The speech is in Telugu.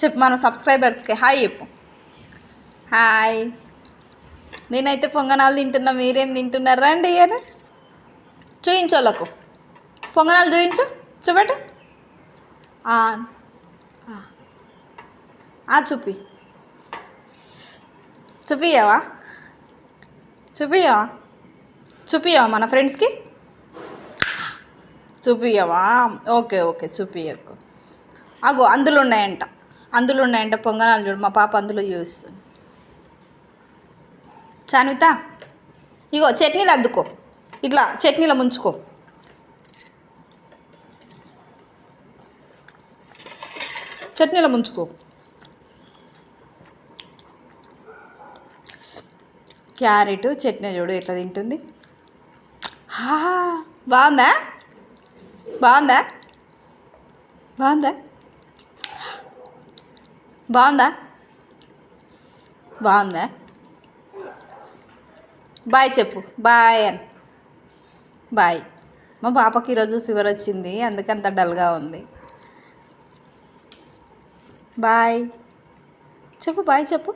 చెప్పు మన సబ్స్క్రైబర్స్కి హాయ్ చెప్పు. హాయ్. నేనైతే పొంగనాలు తింటున్నా, మీరేం తింటున్నారు? రండి అని చూయించోళ్ళకు పొంగనాలు చూయించు, చూపెట్టు. చూపి, చూపియవా? చూపియవా? చూపియవా మన ఫ్రెండ్స్కి? చూపియవా? ఓకే ఓకే, చూపియకు. అగో అందులో ఉన్నాయంట పొంగనాలు. చూడు మా పాప అందులో చూపిస్తుంది. చాన్విత, ఇగో చట్నీలు అద్దుకో, ఇట్లా చట్నీలో ముంచుకో. చట్నీలో ముంచుకో. క్యారెట్ చట్నీ చూడు ఎట్లా తింటుంది. బాగుందా? బాగుందా? బాగుందా? బాగుందా? బాగుందా? బాయ్ చెప్పు, బాయ్ అని. బాయ్. మా పాపకి ఈరోజు ఫీవర్ వచ్చింది, అందుకే అంత డల్గా ఉంది. బాయ్ చెప్పు, బాయ్ చెప్పు.